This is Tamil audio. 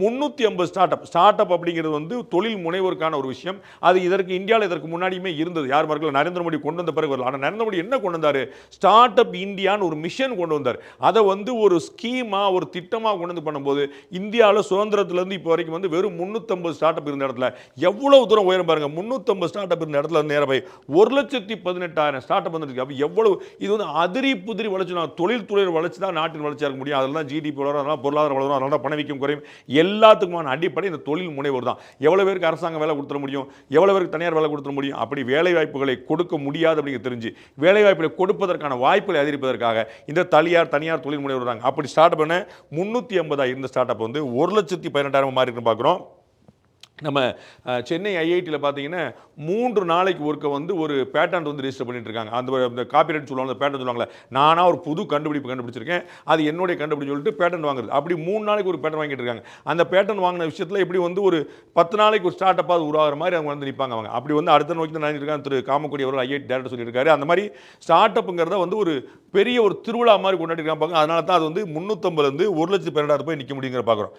350 ஸ்டார்ட் அப் அப்படிங்கிறது வந்து தொழில் முனைவோருக்கான ஒரு விஷயம். அது இந்தியாவில் இதற்கு முன்னாடியுமே இருந்தது. யார் மறக்கல, நரேந்திர மோடி கொண்டு வந்த பிறகு வரல. ஆனால் நரேந்திர மோடி என்ன கொண்டு வந்தாரு? ஸ்டார்ட் அப் இந்தியான்னு ஒரு மிஷன் கொண்டு வந்தார். அதை வந்து ஒரு ஸ்கீமா, ஒரு திட்டமாக கொண்டு வந்து பண்ணும்போது இந்தியாவில் சுதந்திரத்திலிருந்து இப்போ வரைக்கும் வந்து வெறும் 350 ஸ்டார்ட் அப் இருந்த இடத்துல எவ்வளவு தூரம் உயரம் பாருங்க. 350 ஸ்டார்ட் அப் இருந்த இடத்துல நேர போய் 1,18,000 ஸ்டார்ட் அப் வந்துருக்கு. அப்போ எவ்வளவு இது வந்து அதிரி புதிரி வளர்ச்சி. தொழில்துறை வளர்ச்சி தான் நாட்டின் வளர்ச்சியாக இருக்க முடியும். அதெல்லாம் ஜிடிபி வளரும், அதெல்லாம் பொருளாதார வளரும், அதனால தான் பணவீக்கம் குறையும். எல்லாத்துக்குமான அடிப்படை இந்த தொழில் முனைவோர் தான். எவ்வளவு பேருக்கு அரசாங்கம் வேலை கொடுத்துட முடியும், எவ்வளவு பேருக்கு தனியார் வேலை கொடுத்துட முடியும். அப்படி வேலை வாய்ப்புகளை கொடுக்க முடியாது அப்படிங்க தெரிஞ்சு வேலை வாய்ப்புகளை கொடுப்பதற்கான வாய்ப்புகளை அதிகரிப்பதற்காக இந்த தனியார் தொழில் முனைவோர் தான். அப்படி ஸ்டார்ட் பண்ண 350 இருந்த ஸ்டார்ட் அப் வந்து 1,18,000 மாறி இருக்குன்னு பார்க்குறோம். நம்ம சென்னை ஐஐடியில் பார்த்தீங்கன்னா 3 நாளைக்கு ஒருக்க வந்து ஒரு பேட்டன்ட் வந்து ரெஜிஸ்டர் பண்ணிட்டு இருக்காங்க. அந்த காப்பிரைட் சொல்லுவாங்க, பேட்டன்ட் சொல்லுவாங்களே, நானா ஒரு புது கண்டுபிடிச்சிருக்கேன், அது என்னுடைய கண்டுபிடிச்சு சொல்லிட்டு பேட்டன்ட் வாங்குறது. அப்படி 3 நாளைக்கு ஒரு பேட்டன் வாங்கிட்டு இருக்காங்க. அந்த பேட்டன் வாங்கின விஷயத்தில் எப்படி வந்து ஒரு 10 நாளைக்கு ஒரு ஸ்டார்ட் அப்பாக உருவாகிற மாதிரி அவங்க வந்து நிற்பாங்க. அவங்க அப்படி வந்து அடுத்த நோக்கி தான் நினைச்சிருக்காங்க. திரு காமக்கொடி அவர்கள் ஐஐடி டேரக்டர் சொல்லியிருக்காரு. அந்த மாதிரி ஸ்டார்ட் அப்புங்கிறத வந்து ஒரு பெரிய ஒரு திருவிழா மாதிரி கொண்டாடி இருக்காங்க. அதனால தான் அது வந்து 350 1,12,000 போய் நிற்க முடியுங்கிற பார்க்குறோம்.